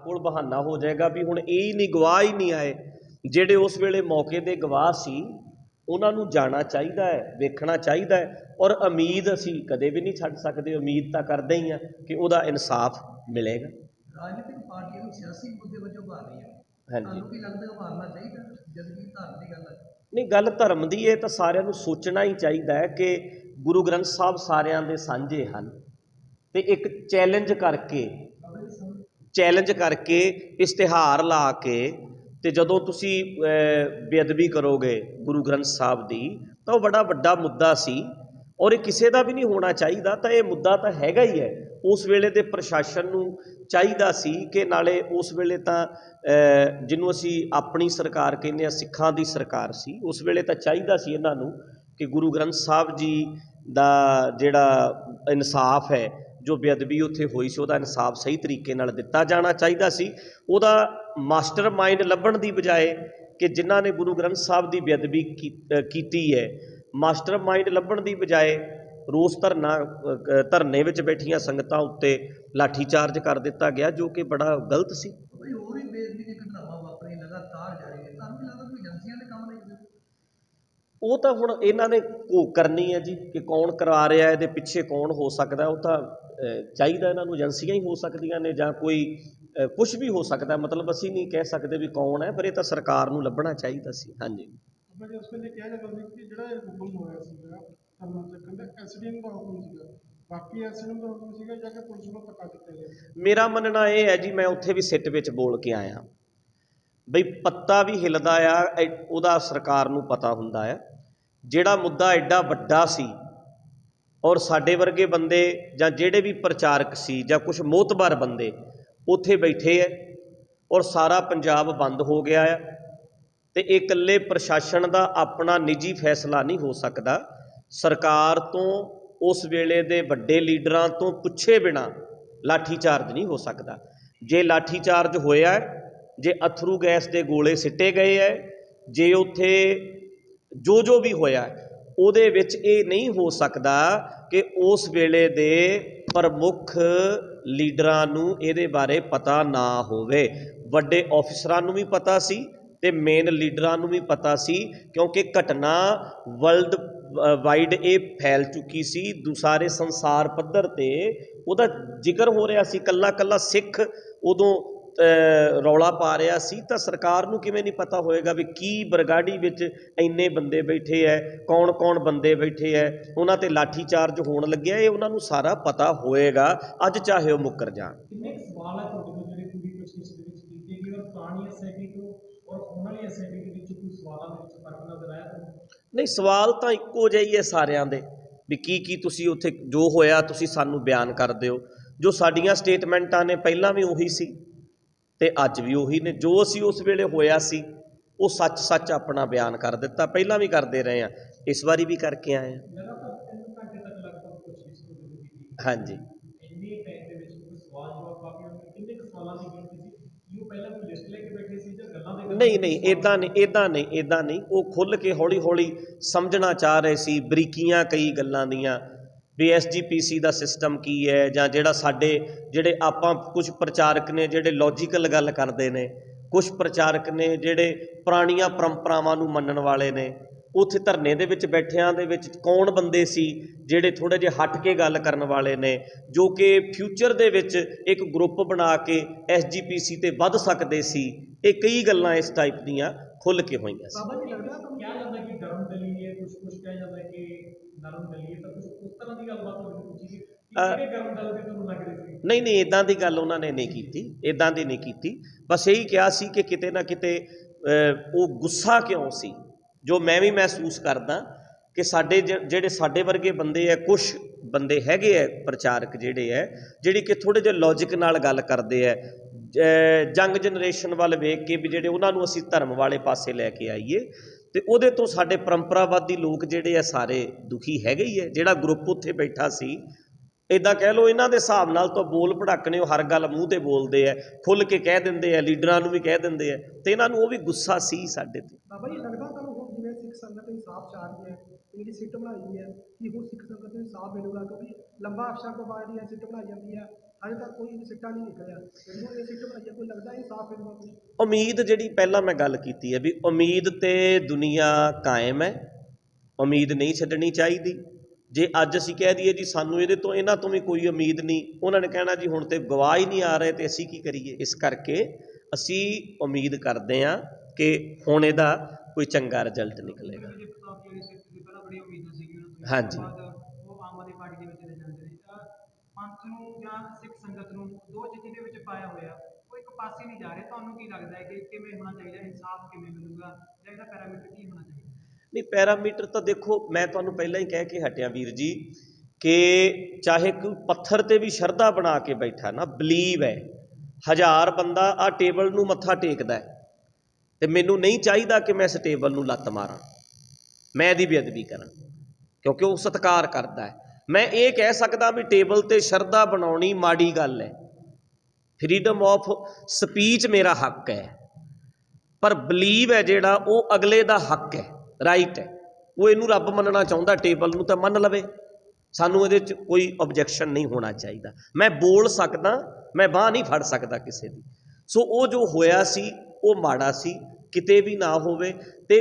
कोल बहाना हो जाएगा भी हुण यही नहीं, गवाह ही नहीं आए जिहड़े उस वेले मौके दे गवाह सी, उन्हां नूं जाना चाहिदा है, वेखना चाहिदा है। और उम्मीद असीं कदे भी नहीं छड्ड सकदे, उम्मीद तां करदे ही आ कि उहदा इंसाफ मिलेगा। राजनीतिक पार्टियां नूं सियासी मुद्दे वजों उभार रही है, हाँ जी, ਤੁਹਾਨੂੰ ਕੀ ਲੱਗਦਾ ਉਭਾਰਨਾ ਚਾਹੀਦਾ ਜਦ ਕਿ ਧਰਮ ਦੀ ਗੱਲ ਹੈ? नहीं गल धर्म की है तो सारिਆਂ ਨੂੰ सोचना ही चाहिए है कि गुरु ग्रंथ साहब सारिਆਂ ਦੇ ਸਾਂਝੇ ਹਨ ਤੇ एक चैलेंज करके इश्तिहार ला के ते जदों तुसी बेअदबी करोगे गुरु ग्रंथ साहब की तो वह बड़ा वड्डा मुद्दा सी और ये किसी का भी नहीं होना चाहिए। तो ये मुद्दा तो हैगा ही है, उस वेले दे प्रशासन नूं चाहिदा सी कि नाले उस वेले तां जिन्हों असी अपनी सरकार कहने आ सिखां दी सरकार सी, उस वेले तां चाहिदा सी इन्हां नूं कि गुरु ग्रंथ साहब जी दा जिहड़ा इंसाफ है, जो बेअदबी उत्थे हुई सी, उहदा इंसाफ सही तरीके नाल दिता जाना चाहिदा सी। उहदा मास्टर माइंड लभण दी बजाए कि जिन्हां ने गुरु ग्रंथ साहब की बेअदबी कीती है, मास्टर माइंड लभण की बजाए रोस धरने विच बैठियां संगतां उत्ते लाठी चार्ज कर दिता गया, जो कि बड़ा गलत सी। ਹੋਰ ਵੀ ਬੇਅਦਬੀ ਦੀ ਘਟਨਾਵਾਂ ਵਾਪਰੀ ਲਗਾਤਾਰ ਜਾਰੀ ਹੈ, ਤੁਹਾਨੂੰ ਲੱਗਦਾ ਕੋਈ ਏਜੰਸੀਆਂ ਦੇ ਕੰਮ ਨਹੀਂ? वो तो हुण इन्हां ने घोख करनी है जी कि कौन करा रहा है, ये पिछे कौन हो सकता है। वो तो चाहिए इन्हां नूं एजेंसियां ही हो सकदियां ने जां कोई कुछ भी हो सकता है, मतलब असीं नहीं कह सकते भी कौन है, पर ये तो सरकार नूं लभना चाहिए सी। हाँ जी, उस वेले कहा जाता था कि जिहड़ा हुकम होया सीगा धरना चक्कण दा एसडीएम दा हुकम सीगा, बाकी एसडीएम दा हुकम सीगा जाके पुलिस नूं धक्का दित्ता गया। मेरा मनना यह है जी, मैं उत्थे भी सिट विच बोल के आया बई पत्ता भी हिलदा आ उहदा सरकार नूं पता हुंदा है। जिहड़ा मुद्दा एडा वड्डा सी और साडे वर्गे बंदे जां जिहड़े भी प्रचारक सी जां कुछ मोतबर बंदे उत्थे बैठे है और सारा पंजाब बंद हो गया है, तो ये इकल्ले प्रशासन का अपना निजी फैसला नहीं हो सकता। सरकार तो उस वेले दे वड्डे लीडरां तो पुछे बिना लाठी चार्ज नहीं हो सकता। जे लाठी चार्ज होया है, जे अथरू गैस के गोले सिटे गए है, जे उत्थे जो भी होया उहदे विच ये नहीं हो सकता कि उस वेले दे प्रमुख लीडरां नूं इहदे बारे पता ना होवे। वड्डे ऑफिसरां नूं भी पता सी ते मेन लीडरां नूं भी पता सी, क्योंकि घटना वर्ल्ड वाइड ये फैल चुकी सी, सारे संसार पद्धर ते उहदा जिक्र हो रहा सी। कल्ला कल्ला सिख उदों रौला पा रहा सी, तो सरकार नूं किवें नहीं पता होएगा भी की बरगाड़ी विच इन्ने बंदे बैठे है, कौन कौन बंदे बैठे है, उन्हां ते लाठी चार्ज होण लग्या, ये उन्हां नूं सारा पता होएगा, अज चाहे वो मुकर जाण। सवाल है तुहाडे कोल जिहड़े पूरी कोशिश दे विच कीती गई और पुरानी एसआईटी तो और हुण वाली एसआईटी दे विच कोई सवालां दे विच फर्क नज़र आया? नहीं, सवाल तो इक्को जिहा ही है सारिਆਂ ਦੇ भी की तुसीं उत्थे जो होया तुसीं सानूं बयान कर दिओ। जो साडीआं स्टेटमेंटां ने पहलां भी उही सी ते अज भी उही ने, जो असीं उस वेले होया सी वो सच सच अपना बयान कर दिता, पहलां भी करते रहे हैं, इस बारी भी करके आए हैं। हाँ जी, नहीं नहीं इदा नहीं वो खुल के हौली हौली समझना चाह रहे सी, बरीकियां कई गल्लां दियां भी SGPC का सिस्टम की है, जां जिहड़ा साडे जिहड़े आपां कुछ प्रचारक ने जिहड़े लॉजिकल गल करते हैं, कुछ प्रचारक ने जिहड़े पुरानियां परंपरावां नूं मनण वाले ने। उत्थे धरने दे विच बैठियां दे विच कौन बंदे सी जिहड़े थोड़े जे हट के गल करन वाले ने, जो कि फ्यूचर दे विच एक ग्रुप बना के SGPC ते वध सकदे सी। ये कई गल्लां इस टाइप दीयां खुल के होईयां सी। बाबा जी लगदा क्या जांदा कि गरम दली है, कुछ कहा जाता है कि नरम दली है, तो कुछ उस तरह की गलबात हो रही है कि गरम दल दे तुहानूं लग रही सी? नहीं नहीं इदां दी गल उन्हां ने नहीं कीती, इदां दी नहीं कीती। बस यही कहा सी कि किते ना किते वो गुस्सा क्यों सी, जो मैं भी महसूस करदा कि साडे जिहड़े साडे वर्गे बंदे है, कुछ बंदे हैगे है प्रचारक जिहड़े है जिहड़ी कि थोड़े जे लॉजिक नाल गल करदे है, जंग जनरेशन वाल वेख के भी जिहड़े उन्हां नूं असीं धर्म वाले पासे लैके आईए, तो उहदे तो साडे परंपरावादी लोग जिहड़े है सारे दुखी हैगे ही है। जिहड़ा ग्रुप उत्थे बैठा सी, इदां कह लो इन्हां दे हिसाब नाल तो बोल भड़कने हर गल मूँह ते बोलते हैं, खुल के कह दिंदे है, लीडरां नूं भी कह दिंदे है, तो इन्हां नूं वो भी गुस्सा सी साडे ते। बाबा जी लगदा तुहानूं हुण जिवें सिख संगत इंसाफ चाह रही है, इनकी सिट बनाई है कि हुण सिख संगत नूं इंसाफ मिलूगा, क्योंकि लंबा अरसा तो बाद ये सिट बनाई जाती है, ਹਜੇ ਤੱਕ ਕੋਈ ਸਿੱਟਾ ਨਹੀਂ ਨਿਕਲਿਆ। ਜਦੋਂ ਇਹ ਸਿੱਟ ਬਣਾਈਏ ਕੋਈ ਲੱਗਦਾ ਇਨਸਾਫ ਮਿਲੂਗਾ ਕੁਛ? ਉਮੀਦ ਜਿਹੜੀ ਪਹਿਲਾਂ ਮੈਂ ਗੱਲ ਕੀਤੀ ਹੈ ਵੀ ਉਮੀਦ ਤੇ ਦੁਨੀਆ ਕਾਇਮ ਹੈ, ਉਮੀਦ ਨਹੀਂ ਛੱਡਣੀ ਚਾਹੀਦੀ। ਜੇ ਅੱਜ ਅਸੀਂ ਕਹਿ ਦਈਏ ਜੀ ਸਾਨੂੰ ਇਹਨਾਂ ਤੋਂ ਵੀ ਕੋਈ ਉਮੀਦ ਨਹੀਂ, ਉਹਨਾਂ ਨੇ ਕਹਿਣਾ ਜੀ ਹੁਣ ਤੇ ਗਵਾਹ ਹੀ ਨਹੀਂ ਆ ਰਹੇ ਤੇ ਅਸੀਂ ਕੀ ਕਰੀਏ। ਇਸ ਕਰਕੇ ਅਸੀਂ ਉਮੀਦ ਕਰਦੇ ਹਾਂ ਕਿ ਹੁਣ ਇਹਦਾ ਕੋਈ ਚੰਗਾ ਰਿਜ਼ਲਟ ਨਿਕਲੇਗਾ। ਹਾਂਜੀ ਉਹ ਆਮ ਆਦਮੀ ਪਾਰਟੀ ਦੇ ਵਿੱਚ ਚਲੇ ਜਾਂਦੇ ਨੇ ਤਾਂ ਪੰਥ ਨੂੰ ਜਾਂ ਸਿੱਖ ਸੰਗਤ ਨੂੰ ਦੋ ਚੀਜ਼ਾਂ ਦੇ ਵਿੱਚ ਪਾਇਆ ਹੋਇਆ, ਉਹ ਇੱਕ ਪਾਸੇ ਨਹੀਂ ਜਾ ਰਹੇ। ਤੁਹਾਨੂੰ ਕੀ ਲੱਗਦਾ ਹੈ ਕਿ ਕਿਵੇਂ ਹੋਣਾ ਚਾਹੀਦਾ, ਇਨਸਾਫ ਕਿਵੇਂ ਮਿਲੂਗਾ ਜਾਂ ਇਹਦਾ ਪੈਰਾਮੀਟਰ ਕੀ ਹੋਣਾ ਚਾਹੀਦਾ? ਨਹੀਂ, ਪੈਰਾਮੀਟਰ ਤਾਂ ਦੇਖੋ ਮੈਂ ਤੁਹਾਨੂੰ ਪਹਿਲਾਂ ਹੀ ਕਹਿ ਕੇ ਹਟਿਆ ਵੀਰ ਜੀ ਕਿ ਚਾਹੇ ਕੋਈ ਪੱਥਰ ਤੇ ਵੀ ਸ਼ਰਧਾ ਬਣਾ ਕੇ ਬੈਠਾ ਨਾ, ਬਲੀਵ ਹੈ, 1000 ਬੰਦਾ ਆ ਟੇਬਲ ਨੂੰ ਮੱਥਾ ਟੇਕਦਾ ਤੇ ਮੈਨੂੰ ਨਹੀਂ ਚਾਹੀਦਾ ਕਿ ਮੈਂ ਇਸ ਟੇਬਲ ਨੂੰ ਲੱਤ ਮਾਰਾਂ, ਮੈਂ ਇਹਦੀ ਬੇਅਦਬੀ ਕਰਾਂ, ਕਿਉਂਕਿ ਉਹ ਸਤਿਕਾਰ ਕਰਦਾ ਹੈ। ਮੈਂ ਇਹ ਕਹਿ ਸਕਦਾ ਵੀ ਟੇਬਲ ਤੇ ਸ਼ਰਧਾ ਬਣਾਉਣੀ ਮਾੜੀ ਗੱਲ ਹੈ, ਫਰੀडम ਆਫ ਸਪੀਚ ਮੇਰਾ ਹੱਕ ਹੈ, ਪਰ ਬਲੀਵ ਹੈ ਜਿਹੜਾ ਉਹ ਅਗਲੇ ਦਾ ਹੱਕ ਹੈ, ਰਾਈਟ ਹੈ। ਉਹ ਇਹਨੂੰ ਰੱਬ ਮੰਨਣਾ ਚਾਹੁੰਦਾ ਟੇਬਲ ਨੂੰ ਤਾਂ ਮੰਨ ਲਵੇ, ਸਾਨੂੰ ਇਹਦੇ 'ਚ ਕੋਈ ਓਬਜੈਕਸ਼ਨ ਨਹੀਂ ਹੋਣਾ ਚਾਹੀਦਾ। ਮੈਂ ਬੋਲ ਸਕਦਾ, ਮੈਂ ਬਾਂਹ ਨਹੀਂ ਫੜ ਸਕਦਾ ਕਿਸੇ ਦੀ। ਸੋ ਉਹ ਜੋ ਹੋਇਆ ਸੀ ਉਹ ਮਾੜਾ ਸੀ, ਕਿਤੇ ਵੀ ਨਾ ਹੋਵੇ। ਤੇ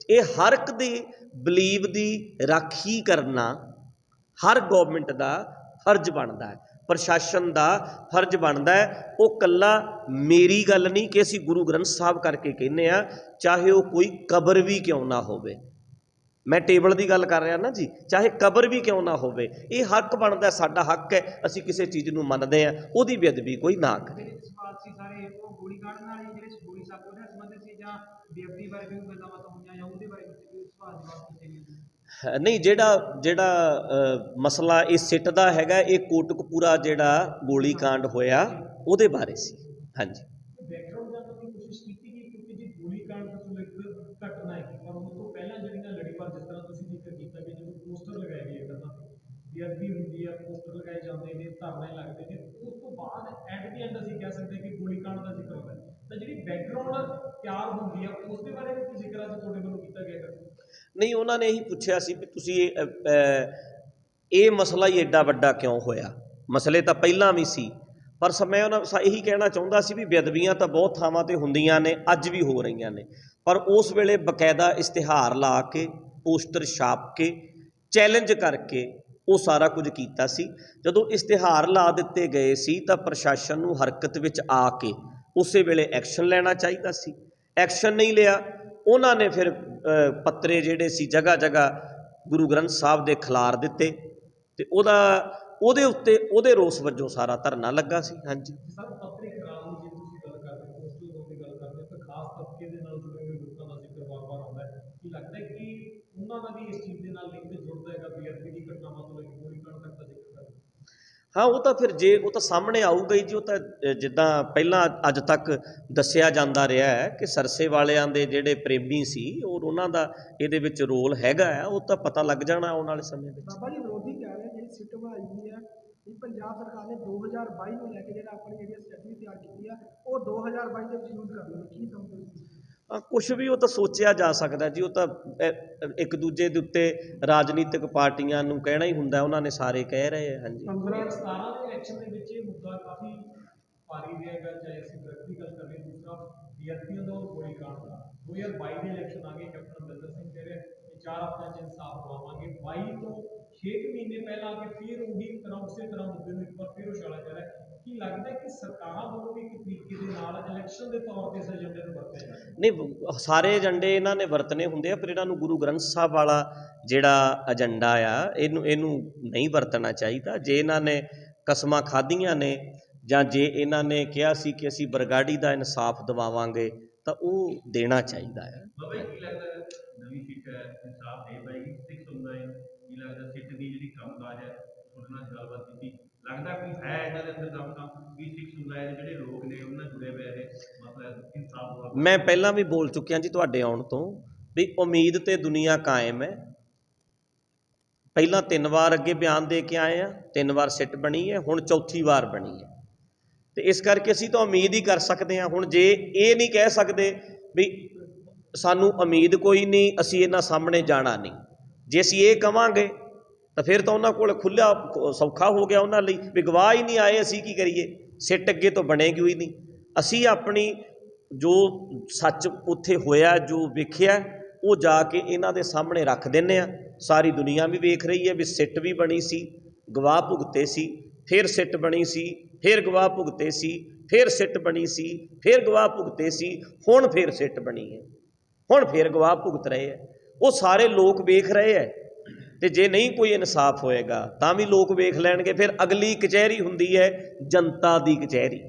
ਇਹ ਹਰ ਇੱਕ ਦੀ ਬਲੀਵ ਦੀ ਰਾਖੀ ਕਰਨਾ ਹਰ ਗੌਰਮੈਂਟ ਦਾ ਫਰਜ਼ ਬਣਦਾ ਹੈ, ਪ੍ਰਸ਼ਾਸਨ ਦਾ ਫਰਜ਼ ਬਣਦਾ ਹੈ। ਉਹ ਇਕੱਲਾ ਮੇਰੀ ਗੱਲ ਨਹੀਂ ਕਿ ਅਸੀਂ ਗੁਰੂ ਗ੍ਰੰਥ ਸਾਹਿਬ ਕਰਕੇ ਕਹਿੰਦੇ ਆ, ਚਾਹੇ ਉਹ ਕੋਈ ਕਬਰ ਵੀ ਕਿਉਂ ਨਾ ਹੋਵੇ। ਮੈਂ ਟੇਬਲ ਦੀ ਗੱਲ ਕਰ ਰਿਹਾ ਨਾ ਜੀ, ਚਾਹੇ ਕਬਰ ਵੀ ਕਿਉਂ ਨਾ ਹੋਵੇ, ਇਹ ਹੱਕ ਬਣਦਾ, ਸਾਡਾ ਹੱਕ ਹੈ। ਅਸੀਂ ਕਿਸੇ ਚੀਜ਼ ਨੂੰ ਮੰਨਦੇ ਹਾਂ, ਉਹਦੀ ਬੇਅਦਬੀ ਕੋਈ ਨਾ ਕਰੇ। ਸਵਾਲ ਸੀ ਸਾਰੇ ਉਹ ਗੋਲੀ ਕਾਂਡ ਨਾਲ ਹੀ ਜਿਹੜੇ ਗੋਲੀ ਸਾਹਿਬ ਉਹਦੇ ਸੰਬੰਧਿਤ ਸੀ ਜਾਂ ਬੇਅਦਬੀ ਬਾਰੇ ਵੀ ਗੱਲਾਂ ਬਾਤਾਂ ਹੋਈਆਂ ਜਾਂ ਉਹਦੇ ਬਾਰੇ ਵੀ ਸਵਾਲ ਜਵਾਬ ਕੀਤੇ ਗਏ? ਨਹੀਂ, ਜਿਹੜਾ ਮਸਲਾ ਇਹ ਸਿੱਟ ਦਾ ਹੈਗਾ, ਇਹ ਕੋਟਕਪੂਰਾ ਜਿਹੜਾ ਗੋਲੀ ਕਾਂਡ ਹੋਇਆ ਉਹਦੇ ਬਾਰੇ ਸੀ। ਹਾਂਜੀ, ਬੈਕਗ੍ਰਾਉਂਡ ਜਾਣਨ ਦੀ ਕੋਸ਼ਿਸ਼ ਕੀਤੀ ਗਈ ਕਿਉਂਕਿ ਜੀ ਗੋਲੀ ਕਾਂਡ ਤੋਂ ਇੱਕ ਘਟਨਾ ਹੈ, ਪਰ ਉਸ ਤੋਂ ਪਹਿਲਾਂ ਜਿਹੜੀਆਂ ਲੜੀਵਾਰ ਜਿਸ ਤਰ੍ਹਾਂ ਤੁਸੀਂ ਜ਼ਿਕਰ ਕੀਤਾ ਕਿ ਜਦੋਂ ਪੋਸਟਰ ਲਗਾਏ ਗਏ ਤਾਂ ਬੇਅਦਬੀ ਹੁੰਦੀ ਹੈ, ਪੋਸਟਰ ਲਗਾਏ ਜਾਂਦੇ ਨੇ, ਧਰਨੇ ਲੱਗਦੇ ਨੇ, ਉਸ ਤੋਂ ਬਾਅਦ ਐਟ ਦੀ ਐਂਡ ਅਸੀਂ ਕਹਿ ਸਕਦੇ ਕਿ ਗੋਲੀ ਕਾਂਡ ਦਾ ਜ਼ਿਕਰ ਹੁੰਦਾ। ਤਾਂ ਜਿਹੜੀ ਬੈਕਗ੍ਰਾਉਂਡ ਤਿਆਰ ਹੁੰਦੀ ਹੈ ਉਸ ਦੇ ਬਾਰੇ ਵੀ ਜ਼ਿਕਰ ਅੱਜ ਤੁਹਾਡੇ ਵੱਲੋਂ ਕੀਤਾ ਗਿਆ? ਨਹੀਂ, ਉਹਨਾਂ ਨੇ ਇਹੀ ਪੁੱਛਿਆ ਸੀ ਵੀ ਤੁਸੀਂ ਇਹ ਮਸਲਾ ਹੀ ਐਡਾ ਵੱਡਾ ਕਿਉਂ ਹੋਇਆ। ਮਸਲੇ ਤਾਂ ਪਹਿਲਾਂ ਵੀ ਸੀ, ਪਰ ਮੈਂ ਉਹਨਾਂ ਇਹੀ ਕਹਿਣਾ ਚਾਹੁੰਦਾ ਸੀ ਵੀ ਬੇਅਦਬੀਆਂ ਤਾਂ ਬਹੁਤ ਥਾਵਾਂ 'ਤੇ ਹੁੰਦੀਆਂ ਨੇ, ਅੱਜ ਵੀ ਹੋ ਰਹੀਆਂ ਨੇ, ਪਰ ਉਸ ਵੇਲੇ ਬਕਾਇਦਾ ਇਸ਼ਤਿਹਾਰ ਲਾ ਕੇ, ਪੋਸਟਰ ਛਾਪ ਕੇ, ਚੈਲੰਜ ਕਰਕੇ ਉਹ ਸਾਰਾ ਕੁਝ ਕੀਤਾ ਸੀ। ਜਦੋਂ ਇਸ਼ਤਿਹਾਰ ਲਾ ਦਿੱਤੇ ਗਏ ਸੀ ਤਾਂ ਪ੍ਰਸ਼ਾਸਨ ਨੂੰ ਹਰਕਤ ਵਿੱਚ ਆ ਕੇ ਉਸੇ ਵੇਲੇ ਐਕਸ਼ਨ ਲੈਣਾ ਚਾਹੀਦਾ ਸੀ। ਐਕਸ਼ਨ ਨਹੀਂ ਲਿਆ, ਉਹਨਾਂ ਨੇ ਫਿਰ ਪੱਤਰੇ ਜਿਹੜੇ ਸੀ ਜਗ੍ਹਾ ਜਗ੍ਹਾ ਗੁਰੂ ਗ੍ਰੰਥ ਸਾਹਿਬ ਦੇ ਖਿਲਾਰ ਦਿੱਤੇ ਤੇ ਉਹਦੇ ਉੱਤੇ ਉਹਦੇ ਰੋਸ ਵਜੋਂ ਸਾਰਾ ਧਰਨਾ ਲੱਗਾ ਸੀ। ਹਾਂਜੀ ਸਰ, ਪੱਤਰਿਕ ਰਾਜ ਦੀ ਜੇ ਤੁਸੀਂ ਗੱਲ ਕਰਦੇ ਹੋ, ਪੋਸਟਰ ਦੀ ਗੱਲ ਕਰਦੇ ਹੋ, ਤਾਂ ਖਾਸ ਤਬਕੇ ਦੇ ਨਾਲ ਜੁੜੇ ਹੋਏ ਲੋਕਾਂ ਦਾ ਜ਼ਿਕਰ ਵਾਰ-ਵਾਰ ਆਉਂਦਾ ਹੈ। ਕੀ ਲੱਗਦਾ ਹੈ ਕਿ ਉਹਨਾਂ ਦਾ ਵੀ ਇਸ ਚੀਜ਼ ਦੇ ਨਾਲ ਲਿੰਕ ਜੁੜਦਾ ਹੈਗਾ, ਬੇਅਦਬੀ ਦੀ ਘਟਨਾਵਾਂ ਤੋਂ ਲੈ ਕੇ ਗੋਲੀ ਕਾਂਡ ਤੱਕ ਦਾ ਜ਼ਿਕਰ ਕਰਦੇ? ਹਾਂ, ਉਹ ਤਾਂ ਫਿਰ ਜੇ ਉਹ ਤਾਂ ਸਾਹਮਣੇ ਆਊਗਾ ਹੀ ਜੀ। ਉਹ ਤਾਂ ਜਿੱਦਾਂ ਪਹਿਲਾਂ ਅੱਜ ਤੱਕ ਦੱਸਿਆ ਜਾਂਦਾ ਰਿਹਾ ਹੈ ਕਿ ਸਰਸੇ ਵਾਲਿਆਂ ਦੇ ਜਿਹੜੇ ਪ੍ਰੇਮੀ ਸੀ ਔਰ ਉਹਨਾਂ ਦਾ ਇਹਦੇ ਵਿੱਚ ਰੋਲ ਹੈਗਾ ਆ, ਉਹ ਤਾਂ ਪਤਾ ਲੱਗ ਜਾਣਾ ਆਉਣ ਵਾਲੇ ਸਮੇਂ ਵਿੱਚ। ਬਾਬਾ ਜੀ, ਵਿਰੋਧੀ ਕਹਿ ਰਹੇ ਜਿਹੜੀ ਸਿੱਟ ਬਣਾਈ ਹੋਈ ਹੈ ਇਹ ਪੰਜਾਬ ਸਰਕਾਰ ਨੇ 2022 ਨੂੰ ਲੈ ਕੇ ਜਿਹੜਾ ਆਪਣੀ ਜਿਹੜੀ ਸਟ੍ਰੈਟਜੀ ਤਿਆਰ ਕੀਤੀ ਆ ਉਹ 2022 ਦੇ ਵਿੱਚ ਯੂਜ਼ ਕਰ ਲਓ, ਕੀ ਸਮਝਦੇ ਹੋ? ਕੁਛ ਵੀ ਉਹ ਤਾਂ ਸੋਚਿਆ ਜਾ ਸਕਦਾ ਜੀ। ਉਹ ਤਾਂ ਇੱਕ ਦੂਜੇ ਦੇ ਉੱਤੇ ਰਾਜਨੀਤਿਕ ਪਾਰਟੀਆਂ ਨੂੰ ਕਹਿਣਾ ਹੀ ਹੁੰਦਾ, ਉਹਨਾਂ ਨੇ ਸਾਰੇ ਕਹਿ ਰਹੇ ਆ। ਹਾਂਜੀ, 2017 ਦੇ ਇਲੈਕਸ਼ਨ ਦੇ ਵਿੱਚ ਇਹ ਮੁੱਦਾ ਕਾਫੀ ਭਾਰੀ ਰਹੇਗਾ, ਚਾਹੇ ਅਸੀਂ ਡਰੱਗ ਦੀ ਗੱਲ ਕਰੀਏ, ਦੂਸਰਾ ਬੇਅਦਬੀਆਂ ਦਾ ਔਰ ਗੋਲੀ ਕਾਂਡ ਦਾ। 2022 ਦੇ ਇਲੈਕਸ਼ਨ ਆ ਗਏ, ਕੈਪਟਨ ਅਮਰਿੰਦਰ ਸਿੰਘ ਕਹਿ ਰਹੇ ਕਿ 4 ਹਫ਼ਤਿਆਂ 'ਚ ਇਨਸਾਫ ਦਿਵਾਵਾਂਗੇ। 22 ਤੋਂ 6 ਮਹੀਨੇ ਪਹਿਲਾਂ ਆ ਕੇ ਫਿਰ ਉਹੀ ਤਰ੍ਹਾਂ ਉਸੇ ਤਰ੍ਹਾਂ ਮੁੱਦੇ ਨੂੰ ਇੱਕ ਵਾਰ ਫਿਰ ਉਛਾਲਿਆ ਜਾ ਰਿਹਾ ਹੈ। ਕੀ ਲੱਗਦਾ ਕਿ ਸਰਕਾਰਾਂ ਵੱਲੋਂ ਵੀ ਇੱਕ ਤਰੀਕੇ ਦੇ ਨਾਲ ਇਲੈਕਸ਼ਨ ਦੇ ਤੌਰ 'ਤੇ ਇਸ ਏਜੰਡੇ ਨੂੰ ਵਰਤਿਆ ਜਾਂਦਾ? ਨਹੀਂ, ਸਾਰੇ ਏਜੰਡੇ ਇਹਨਾਂ ਨੇ ਵਰਤਣੇ ਹੁੰਦੇ ਆ, ਪਰ ਇਹਨਾਂ ਨੂੰ ਗੁਰੂ ਗ੍ਰੰਥ ਸਾਹਿਬ ਵਾਲਾ ਜਿਹੜਾ ਏਜੰਡਾ ਆ ਇਹਨੂੰ ਨਹੀਂ ਵਰਤਣਾ ਚਾਹੀਦਾ। ਜੇ ਇਹਨਾਂ ਨੇ ਕਸਮਾਂ ਖਾਧੀਆਂ ਨੇ ਜਾਂ ਜੇ ਇਹਨਾਂ ਨੇ ਕਿਹਾ ਸੀ ਕਿ ਅਸੀਂ ਬਰਗਾੜੀ ਦਾ ਇਨਸਾਫ ਦਿਵਾਵਾਂਗੇ ਤਾਂ ਉਹ ਦੇਣਾ ਚਾਹੀਦਾ ਹੈ। ਬਾਬਾ ਜੀ, ਕੀ ਲੱਗਦਾ ਨਵੀਂ ਸਿੱਟ ਇਨਸਾਫ ਦੇ ਪਾਏਗੀ? ਸਿੱਖ ਸਮੁਦਾਇ ਕੀ ਲੱਗਦਾ ਸਿੱਟ ਦੀ ਜਿਹੜੀ ਕੰਮਕਾਜ ਹੈ ਤੁਹਾਡੇ ਨਾਲ ਗੱਲਬਾਤ ਕੀਤੀ, ਲੱਗਦਾ ਕੋਈ ਹੈ ਇਹਨਾਂ ਦੇ ਅੰਦਰ ਦਮਕਾ ਵੀ ਸਿੱਖ ਸਮੁਦਾਇ ਦੇ ਜਿਹੜੇ ਲੋਕ ਨੇ ਉਹਨਾਂ ਜੁੜੇ ਹੋਏ ਨੇ ਮਤਲਬ ਇਨਸਾਫ ਵਾਲਾ? ਮੈਂ ਪਹਿਲਾਂ ਵੀ ਬੋਲ ਚੁੱਕਿਆ ਜੀ ਤੁਹਾਡੇ ਆਉਣ ਤੋਂ ਵੀ ਉਮੀਦ ਤੇ ਦੁਨੀਆ ਕਾਇਮ ਹੈ। ਪਹਿਲਾਂ 3 ਵਾਰ ਅੱਗੇ ਬਿਆਨ ਦੇ ਕੇ ਆਏ ਆ, 3 ਵਾਰ ਸਿੱਟ ਬਣੀ ਹੈ, ਹੁਣ ਚੌਥੀ ਵਾਰ ਬਣੀ ਹੈ, ਤੇ ਇਸ ਕਰਕੇ ਅਸੀਂ ਤਾਂ ਉਮੀਦ ਹੀ ਕਰ ਸਕਦੇ ਹਾਂ। ਹੁਣ ਜੇ ਇਹ ਨਹੀਂ ਕਹਿ ਸਕਦੇ ਵੀ ਸਾਨੂੰ ਉਮੀਦ ਕੋਈ ਨਹੀਂ, ਅਸੀਂ ਇਹਨਾਂ ਸਾਹਮਣੇ ਜਾਣਾ ਨਹੀਂ। ਜੇ ਅਸੀਂ ਇਹ ਕਵਾਂਗੇ ਤਾਂ ਫਿਰ ਤਾਂ ਉਹਨਾਂ ਕੋਲ ਖੁੱਲ੍ਹਾ ਸੌਖਾ ਹੋ ਗਿਆ ਉਹਨਾਂ ਲਈ ਵੀ ਗਵਾਹ ਹੀ ਨਹੀਂ ਆਏ, ਅਸੀਂ ਕੀ ਕਰੀਏ, ਸਿੱਟ ਅੱਗੇ ਤੋਂ ਬਣੇਗੀ ਹੋਈ ਨਹੀਂ। ਅਸੀਂ ਆਪਣੀ ਜੋ ਸੱਚ ਉੱਥੇ ਹੋਇਆ, ਜੋ ਵੇਖਿਆ, ਉਹ ਜਾ ਕੇ ਇਹਨਾਂ ਦੇ ਸਾਹਮਣੇ ਰੱਖ ਦਿੰਦੇ ਆ। ਸਾਰੀ ਦੁਨੀਆ ਵੀ ਵੇਖ ਰਹੀ ਹੈ ਵੀ ਸਿੱਟ ਵੀ ਬਣੀ ਸੀ, ਗਵਾਹ ਭੁਗਤੇ ਸੀ, ਫਿਰ ਸਿੱਟ ਬਣੀ ਸੀ, ਫਿਰ ਗਵਾਹ ਭੁਗਤੇ ਸੀ, ਫਿਰ ਸਿੱਟ ਬਣੀ ਸੀ, ਫਿਰ ਗਵਾਹ ਭੁਗਤੇ ਸੀ, ਹੁਣ ਫਿਰ ਸਿੱਟ ਬਣੀ ਹੈ, ਹੁਣ ਫਿਰ ਗਵਾਹ ਭੁਗਤ ਰਹੇ ਹੈ। ਉਹ ਸਾਰੇ ਲੋਕ ਵੇਖ ਰਹੇ ਹੈ। ਤੇ ਜੇ ਨਹੀਂ ਕੋਈ ਇਨਸਾਫ ਹੋਏਗਾ ਤਾਂ ਵੀ ਲੋਕ ਵੇਖ ਲੈਣਗੇ। ਫਿਰ ਅਗਲੀ ਕਚਹਿਰੀ ਹੁੰਦੀ ਹੈ ਜਨਤਾ ਦੀ ਕਚਹਿਰੀ।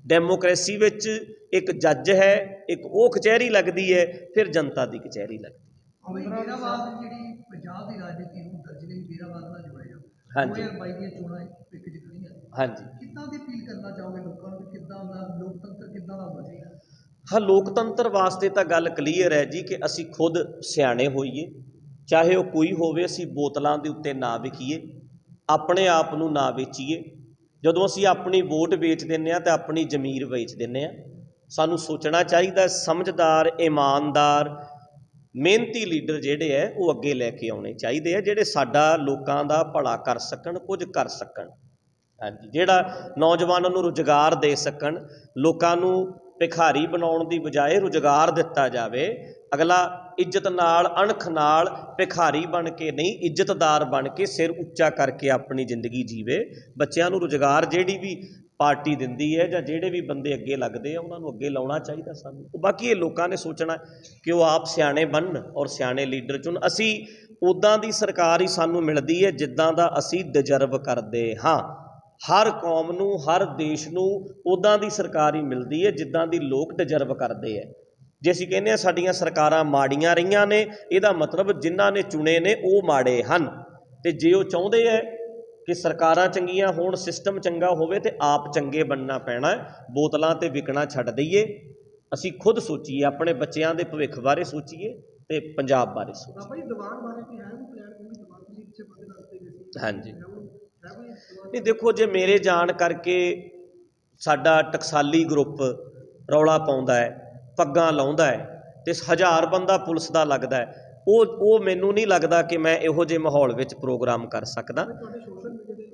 ਡੈਮੋਕ੍ਰੇਸੀ ਵਿੱਚ ਇੱਕ ਜੱਜ ਹੈ, ਇੱਕ ਉਹ ਕਚਹਿਰੀ ਲੱਗਦੀ ਹੈ, ਫਿਰ ਜਨਤਾ ਦੀ ਕਚਹਿਰੀ ਲੱਗਦੀ ਹੈ। ਬੇਰਾਵਾਦ ਜਿਹੜੀ ਪੰਜਾਬ ਦੀ ਰਾਜਨੀਤੀ ਨੂੰ ਦਰਜਨੇ ਬੇਰਾਵਾਦ ਨਾਲ ਜੋੜਿਆ, ਹਾਂਜੀ। 2022 ਦੀਆਂ ਚੋਣਾਂ ਇੱਕ ਜਿੱਤਣੀਆਂ, ਹਾਂਜੀ। ਕਿੱਦਾਂ ਦੀ ਅਪੀਲ ਕਰਨਾ ਚਾਹੋਗੇ ਲੋਕਾਂ ਨੂੰ, ਕਿੱਦਾਂ ਦਾ ਲੋਕਤੰਤਰ ਕਿੱਦਾਂ ਦਾ ਬਚੇਗਾ? ਹਾਂ, ਲੋਕਤੰਤਰ ਵਾਸਤੇ ਤਾਂ ਗੱਲ ਕਲੀਅਰ ਹੈ ਜੀ ਕਿ ਅਸੀਂ ਖੁਦ ਸਿਆਣੇ ਹੋਈਏ, ਚਾਹੇ ਉਹ ਕੋਈ ਹੋਵੇ। ਅਸੀਂ ਬੋਤਲਾਂ ਦੇ ਉੱਤੇ ਨਾ ਵਿਕੀਏ, ਆਪਣੇ ਆਪ ਨੂੰ ਨਾ ਵੇਚੀਏ। ਜਦੋਂ ਅਸੀਂ ਆਪਣੀ ਵੋਟ ਵੇਚ ਦਿੰਦੇ ਹਾਂ ਤਾਂ ਆਪਣੀ ਜ਼ਮੀਰ ਵੇਚ ਦਿੰਦੇ ਹਾਂ। ਸਾਨੂੰ ਸੋਚਣਾ ਚਾਹੀਦਾ, ਸਮਝਦਾਰ, ਇਮਾਨਦਾਰ, ਮਿਹਨਤੀ ਲੀਡਰ ਜਿਹੜੇ ਹੈ ਉਹ ਅੱਗੇ ਲੈ ਕੇ ਆਉਣੇ ਚਾਹੀਦੇ ਆ, ਜਿਹੜੇ ਸਾਡਾ ਲੋਕਾਂ ਦਾ ਭਲਾ ਕਰ ਸਕਣ, ਕੁਝ ਕਰ ਸਕਣ। ਹਾਂਜੀ, ਜਿਹੜਾ ਨੌਜਵਾਨਾਂ ਨੂੰ ਰੁਜ਼ਗਾਰ ਦੇ ਸਕਣ। ਲੋਕਾਂ ਨੂੰ ਭਿਖਾਰੀ ਬਣਾਉਣ ਦੀ ਬਜਾਏ ਰੁਜ਼ਗਾਰ ਦਿੱਤਾ ਜਾਵੇ। ਅਗਲਾ ਇੱਜ਼ਤ ਨਾਲ, ਅਣਖ ਨਾਲ, ਭਿਖਾਰੀ ਬਣ ਕੇ ਨਹੀਂ, ਇੱਜ਼ਤਦਾਰ ਬਣ ਕੇ, ਸਿਰ ਉੱਚਾ ਕਰਕੇ ਆਪਣੀ ਜ਼ਿੰਦਗੀ ਜੀਵੇ। ਬੱਚਿਆਂ ਨੂੰ ਰੁਜ਼ਗਾਰ ਜਿਹੜੀ ਵੀ ਪਾਰਟੀ ਦਿੰਦੀ ਹੈ ਜਾਂ ਜਿਹੜੇ ਵੀ ਬੰਦੇ ਅੱਗੇ ਲੱਗਦੇ ਆ, ਉਹਨਾਂ ਨੂੰ ਅੱਗੇ ਲਾਉਣਾ ਚਾਹੀਦਾ ਸਾਨੂੰ। ਬਾਕੀ ਇਹ ਲੋਕਾਂ ਨੇ ਸੋਚਣਾ ਕਿ ਉਹ ਆਪ ਸਿਆਣੇ ਬਣਨ ਔਰ ਸਿਆਣੇ ਲੀਡਰ ਚੁਣ। ਅਸੀਂ ਉੱਦਾਂ ਦੀ ਸਰਕਾਰ ਹੀ ਸਾਨੂੰ ਮਿਲਦੀ ਹੈ ਜਿੱਦਾਂ ਦਾ ਅਸੀਂ ਡਿਜ਼ਰਵ ਕਰਦੇ ਹਾਂ। ਹਰ ਕੌਮ ਨੂੰ, ਹਰ ਦੇਸ਼ ਨੂੰ ਉੱਦਾਂ ਦੀ ਸਰਕਾਰ ਹੀ ਮਿਲਦੀ ਹੈ ਜਿੱਦਾਂ ਦੀ ਲੋਕ ਡਿਜ਼ਰਵ ਕਰਦੇ ਹੈ। ਜੇ ਅਸੀਂ ਕਹਿੰਦੇ ਹਾਂ ਸਾਡੀਆਂ ਸਰਕਾਰਾਂ ਮਾੜੀਆਂ ਰਹੀਆਂ ਨੇ, ਇਹਦਾ ਮਤਲਬ ਜਿਨ੍ਹਾਂ ਨੇ ਚੁਣੇ ਨੇ ਉਹ ਮਾੜੇ ਹਨ। ਅਤੇ ਜੇ ਉਹ ਚਾਹੁੰਦੇ ਹੈ ਕਿ ਸਰਕਾਰਾਂ ਚੰਗੀਆਂ ਹੋਣ, ਸਿਸਟਮ ਚੰਗਾ ਹੋਵੇ, ਤੇ ਆਪ ਚੰਗੇ ਬਣਨਾ ਪੈਣਾ। ਬੋਤਲਾਂ 'ਤੇ ਵਿਕਣਾ ਛੱਡ ਦਈਏ। ਅਸੀਂ ਖੁਦ ਸੋਚੀਏ, ਆਪਣੇ ਬੱਚਿਆਂ ਦੇ ਭਵਿੱਖ ਬਾਰੇ ਸੋਚੀਏ ਤੇ ਪੰਜਾਬ ਬਾਰੇ ਸੋਚੀਏ। ਬਾਬਾ ਜੀ ਦੀਵਾਨ ਬਾਰੇ ਕੀ ਹੈ ਉਹ ਪਲਾਨ, ਕਿਉਂਕਿ ਦੀਵਾਨ ਤੁਸੀਂ ਪਿੱਛੇ ਬੰਦ ਕਰਦੇ ਗਏ ਸੀ। ਹਾਂਜੀ। ਨਹੀਂ, ਦੇਖੋ, ਜੇ ਮੇਰੇ ਜਾਣ ਕਰਕੇ ਸਾਡਾ ਟਕਸਾਲੀ ਗਰੁੱਪ ਰੌਲਾ ਪਾਉਂਦਾ ਹੈ, ਪੱਗਾਂ ਲਾਉਂਦਾ ਹੈ, ਅਤੇ 1000 ਬੰਦਾ ਪੁਲਿਸ ਦਾ ਲੱਗਦਾ ਹੈ, ਉਹ ਮੈਨੂੰ ਨਹੀਂ ਲੱਗਦਾ ਕਿ ਮੈਂ ਇਹੋ ਜਿਹੇ ਮਾਹੌਲ ਵਿੱਚ ਪ੍ਰੋਗਰਾਮ ਕਰ ਸਕਦਾ। ਤੁਹਾਡੇ ਸੋਸ਼ਲ ਮੀਡੀਆ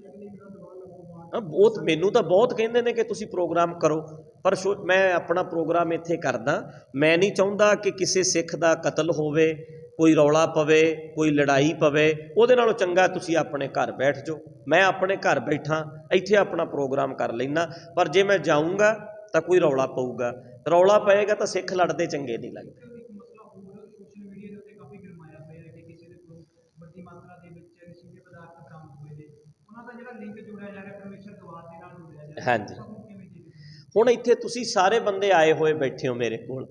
ਦੇ ਦੀਵਾਨ ਲੱਗੋ, ਬਹੁਤ ਮੈਨੂੰ ਤਾਂ ਬਹੁਤ ਕਹਿੰਦੇ ਨੇ ਕਿ ਤੁਸੀਂ ਪ੍ਰੋਗਰਾਮ ਕਰੋ, ਪਰ ਮੈਂ ਆਪਣਾ ਪ੍ਰੋਗਰਾਮ ਇੱਥੇ ਕਰਦਾ। ਮੈਂ ਨਹੀਂ ਚਾਹੁੰਦਾ ਕਿ ਕਿਸੇ ਸਿੱਖ ਦਾ ਕਤਲ ਹੋਵੇ, ਕੋਈ ਰੌਲਾ ਪਵੇ, ਕੋਈ ਲੜਾਈ ਪਵੇ। ਉਹਦੇ ਨਾਲੋਂ ਚੰਗਾ ਤੁਸੀਂ ਆਪਣੇ ਘਰ ਬੈਠ ਜਾਓ। ਮੈਂ ਆਪਣੇ ਘਰ ਬੈਠਾ ਇੱਥੇ ਆਪਣਾ ਪ੍ਰੋਗਰਾਮ ਕਰ ਲੈਂਦਾ। ਪਰ ਜੇ ਮੈਂ ਜਾਊਂਗਾ ਤਾਂ ਕੋਈ ਰੌਲਾ ਪਊਗਾ, ਰੌਲਾ ਪਏਗਾ ਤਾਂ ਸਿੱਖ ਲੜਦੇ ਚੰਗੇ ਨਹੀਂ ਲੱਗਦੇ। ਇੱਕ ਮਸਲਾ ਹੋਰ ਸੋਸ਼ਲ ਮੀਡੀਆ ਦੇ ਉੱਤੇ ਕਾਫੀ ਗਰਮਾਇਆ ਹੋਇਆ ਹੈ ਕਿ ਕਿਸੇ ਦੇ ਕੋਲ ਵੱਡੀ ਮਾਤਰਾ ਦੇ ਵਿੱਚ ਨਸ਼ੀਲੇ ਪਦਾਰਥ ਬਰਾਮਦ ਹੋਏ ਨੇ, ਉਹਨਾਂ ਦਾ ਜਿਹੜਾ ਲਿੰਕ ਜੋੜਿਆ ਜਾ ਰਿਹਾ ਪਰਮੇਸ਼ਰਵਾਦ ਦੇ ਨਾਲ ਜੋੜਿਆ ਜਾ ਰਿਹਾ। ਹਾਂਜੀ। ਸਭ ਨੂੰ ਕਿਵੇਂ ਦੇਖਦੇ ਹੋ? ਹੁਣ ਇੱਥੇ ਤੁਸੀਂ ਸਾਰੇ ਬੰਦੇ ਆਏ ਹੋਏ ਬੈਠੇ ਹੋ ਮੇਰੇ ਕੋਲ,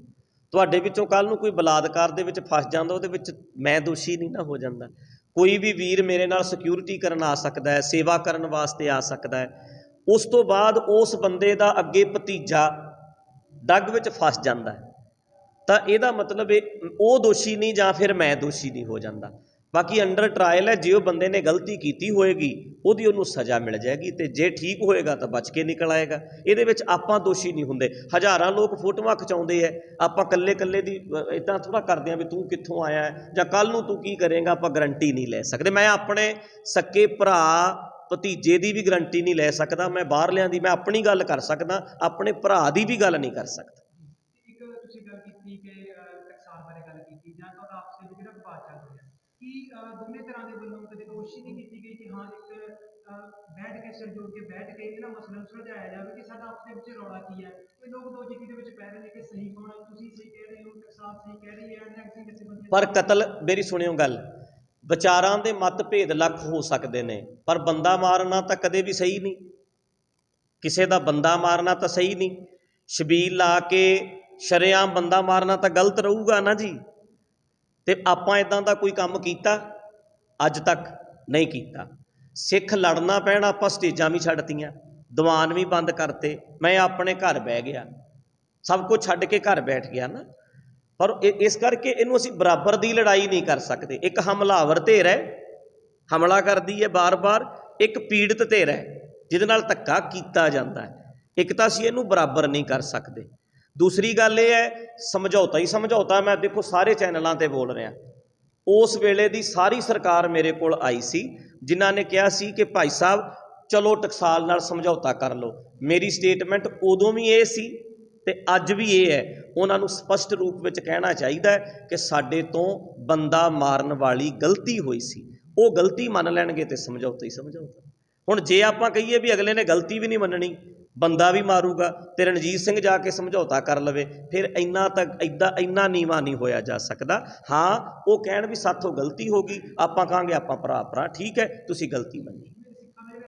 ਤੁਹਾਡੇ ਵਿੱਚੋਂ ਕੱਲ੍ਹ ਨੂੰ ਕੋਈ ਬਲਾਤਕਾਰ ਦੇ ਵਿੱਚ ਫਸ ਜਾਂਦਾ, ਉਹਦੇ ਵਿੱਚ ਮੈਂ ਦੋਸ਼ੀ ਨਹੀਂ ਨਾ ਹੋ ਜਾਂਦਾ। ਕੋਈ ਵੀ ਵੀਰ ਮੇਰੇ ਨਾਲ ਸਿਕਿਉਰਿਟੀ ਕਰਨ ਆ ਸਕਦਾ ਹੈ, ਸੇਵਾ ਕਰਨ ਵਾਸਤੇ ਆ ਸਕਦਾ ਹੈ। ਉਸ ਤੋਂ ਬਾਅਦ ਉਸ ਬੰਦੇ ਦਾ ਅੱਗੇ ਭਤੀਜਾ ਡੱਗ ਵਿੱਚ ਫਸ ਜਾਂਦਾ ਹੈ, ਤਾਂ ਇਹਦਾ ਮਤਲਬ ਉਹ ਦੋਸ਼ੀ ਨਹੀਂ ਜਾਂ ਫਿਰ ਮੈਂ ਦੋਸ਼ੀ ਨਹੀਂ ਹੋ ਜਾਂਦਾ। ਬਾਕੀ ਅੰਡਰ ਟਰਾਇਲ ਹੈ। ਜੇ ਉਹ ਬੰਦੇ ਨੇ ਗਲਤੀ ਕੀਤੀ ਹੋਏਗੀ ਉਹਦੀ ਉਹਨੂੰ ਸਜ਼ਾ ਮਿਲ ਜਾਏਗੀ, ਅਤੇ ਜੇ ਠੀਕ ਹੋਏਗਾ ਤਾਂ ਬਚ ਕੇ ਨਿਕਲ ਆਏਗਾ। ਇਹਦੇ ਵਿੱਚ ਆਪਾਂ ਦੋਸ਼ੀ ਨਹੀਂ ਹੁੰਦੇ। ਹਜ਼ਾਰਾਂ ਲੋਕ ਫੋਟੋਆਂ ਖਿਚਾਉਂਦੇ ਹੈ, ਆਪਾਂ ਇਕੱਲੇ ਇਕੱਲੇ ਦੀ ਇੱਦਾਂ ਥੋੜ੍ਹਾ ਕਰਦੇ ਹਾਂ ਵੀ ਤੂੰ ਕਿੱਥੋਂ ਆਇਆ ਹੈ ਜਾਂ ਕੱਲ੍ਹ ਨੂੰ ਤੂੰ ਕੀ ਕਰੇਗਾ, ਆਪਾਂ ਗਰੰਟੀ ਨਹੀਂ ਲੈ ਸਕਦੇ। ਮੈਂ ਆਪਣੇ ਸਕੇ ਭਰਾ ਭਤੀਜੇ ਦੀ ਵੀ ਗਰੰਟੀ ਨਹੀਂ ਲੈ ਸਕਦਾ। ਮੈਂ ਬਾਹਰਲਿਆਂ ਦੀ, ਮੈਂ ਆਪਣੀ ਗੱਲ ਕਰ ਸਕਦਾ, ਆਪਣੇ ਭਰਾ ਦੀ ਵੀ ਗੱਲ ਨਹੀਂ ਕਰ ਸਕਦਾ। ਇੱਕ ਤੁਸੀਂ ਗੱਲ ਕੀਤੀ ਕਿ ਟਕਸਾਲ ਬਾਰੇ ਗੱਲ ਕੀਤੀ ਜਾਂ ਤੁਹਾਡਾ ਆਪਸੇ ਵੀ ਜਿਹੜਾ ਵਿਵਾਦ ਚੱਲ ਰਿਹਾ, ਕਿ ਦੋਨੇ ਤਰ੍ਹਾਂ ਦੇ ਵੱਲੋਂ ਕਦੇ ਕੋਸ਼ਿਸ਼ ਨਹੀਂ ਕੀਤੀ ਗਈ ਕਿ ਹਾਂ ਇੱਕ ਬੈਠ ਕੇ ਸਿਰ ਜੋੜ ਕੇ ਬੈਠ ਕੇ ਇਹਨਾਂ ਮਸਲਿਆਂ ਨੂੰ ਸੁਲਝਾਇਆ ਜਾਵੇ ਕਿ ਸਾਡਾ ਆਪਸ ਦੇ ਵਿੱਚ ਰੌਲਾ ਕੀ ਹੈ। ਇਹ ਲੋਕ ਦੋ ਚੀਜ਼ਾਂ ਦੇ ਵਿੱਚ ਪੈ ਰਹੇ ਨੇ ਕਿ ਸਹੀ ਕੌਣ ਹੈ, ਤੁਸੀਂ ਸਹੀ ਕਹਿ ਰਹੇ ਹੋ, ਟਕਸਾਲ ਸਹੀ ਕਹਿ ਰਹੀ ਹੈ, ਜਾਂ ਕਿਸੇ ਬੰਦੇ ਪਰ ਕਤਲ, ਮੇਰੀ ਸੁਣਿਓ ਗੱਲ, ਵਿਚਾਰਾਂ ਦੇ ਮਤਭੇਦ ਲੱਖ ਹੋ ਸਕਦੇ ਨੇ, ਪਰ ਬੰਦਾ ਮਾਰਨਾ ਤਾਂ ਕਦੇ ਵੀ ਸਹੀ ਨਹੀਂ। ਕਿਸੇ ਦਾ ਬੰਦਾ ਮਾਰਨਾ ਤਾਂ ਸਹੀ ਨਹੀਂ। ਛਬੀਲ ਲਾ ਕੇ ਸ਼ਰੇਆਮ ਬੰਦਾ ਮਾਰਨਾ ਤਾਂ ਗਲਤ ਰਹੂਗਾ ਨਾ ਜੀ। ਅਤੇ ਆਪਾਂ ਇੱਦਾਂ ਦਾ ਕੋਈ ਕੰਮ ਕੀਤਾ ਅੱਜ ਤੱਕ ਨਹੀਂ ਕੀਤਾ। ਸਿੱਖ ਲੜਨਾ ਪੈਣ, ਆਪਾਂ ਸਟੇਜਾਂ ਵੀ ਛੱਡਤੀਆਂ, ਦੀਵਾਨ ਵੀ ਬੰਦ ਕਰਤੇ, ਮੈਂ ਆਪਣੇ ਘਰ ਬਹਿ ਗਿਆ, ਸਭ ਕੁਝ ਛੱਡ ਕੇ ਘਰ ਬੈਠ ਗਿਆ ਨਾ। ਪਰ ਇਸ ਕਰਕੇ ਇਹਨੂੰ ਅਸੀਂ ਬਰਾਬਰ ਦੀ ਲੜਾਈ ਨਹੀਂ ਕਰ ਸਕਦੇ। ਇੱਕ ਹਮਲਾਵਰ ਧਿਰ ਹੈ, ਹਮਲਾ ਕਰਦੀ ਹੈ ਬਾਰ-ਬਾਰ, ਇੱਕ ਪੀੜਤ ਧਿਰ ਹੈ ਜਿਹਦੇ ਨਾਲ ਧੱਕਾ ਕੀਤਾ ਜਾਂਦਾ ਹੈ। ਇੱਕ ਤਾਂ ਅਸੀਂ ਇਹਨੂੰ ਬਰਾਬਰ ਨਹੀਂ ਕਰ ਸਕਦੇ। ਦੂਸਰੀ ਗੱਲ ਇਹ ਹੈ, ਸਮਝੌਤਾ ਹੀ ਸਮਝੌਤਾ। ਮੈਂ ਦੇਖੋ ਸਾਰੇ ਚੈਨਲਾਂ 'ਤੇ ਬੋਲ ਰਿਹਾ, ਉਸ ਵੇਲੇ ਦੀ ਸਾਰੀ ਸਰਕਾਰ ਮੇਰੇ ਕੋਲ ਆਈ ਸੀ, ਜਿਨ੍ਹਾਂ ਨੇ ਕਿਹਾ ਸੀ ਕਿ ਭਾਈ ਸਾਹਿਬ ਚਲੋ ਟਕਸਾਲ ਨਾਲ ਸਮਝੌਤਾ ਕਰ ਲਓ। ਮੇਰੀ ਸਟੇਟਮੈਂਟ ਉਦੋਂ ਵੀ ਇਹ ਸੀ ਤੇ ਅੱਜ ਵੀ ਇਹ ਹੈ। ਉਹਨਾਂ ਨੂੰ ਸਪਸ਼ਟ ਰੂਪ ਵਿੱਚ ਕਹਿਣਾ ਚਾਹੀਦਾ ਹੈ ਕਿ ਸਾਡੇ ਤੋਂ ਬੰਦਾ ਮਾਰਨ ਵਾਲੀ ਗਲਤੀ ਹੋਈ ਸੀ, ਉਹ ਗਲਤੀ ਮੰਨ ਲੈਣਗੇ ਤੇ ਸਮਝੌਤਾ ਹੀ ਸਮਝੌਤਾ। ਹੁਣ ਜੇ ਆਪਾਂ ਕਹੀਏ ਵੀ ਅਗਲੇ ਨੇ ਗਲਤੀ ਵੀ ਨਹੀਂ ਮੰਨਣੀ, ਬੰਦਾ ਵੀ ਮਾਰੂਗਾ ਤੇ ਰਣਜੀਤ ਸਿੰਘ ਜਾ ਕੇ ਸਮਝੌਤਾ ਕਰ ਲਵੇ, ਫਿਰ ਇੰਨਾ ਨੀਵਾਂ ਨਹੀਂ ਹੋਇਆ ਜਾ ਸਕਦਾ। ਹਾਂ, ਉਹ ਕਹਿਣ ਵੀ ਸਾਥੋਂ ਗਲਤੀ ਹੋ ਗਈ, ਆਪਾਂ ਕਹਾਂਗੇ ਆਪਾਂ ਭਰਾ ਠੀਕ ਹੈ, ਤੁਸੀਂ ਗਲਤੀ ਮੰਨੀ।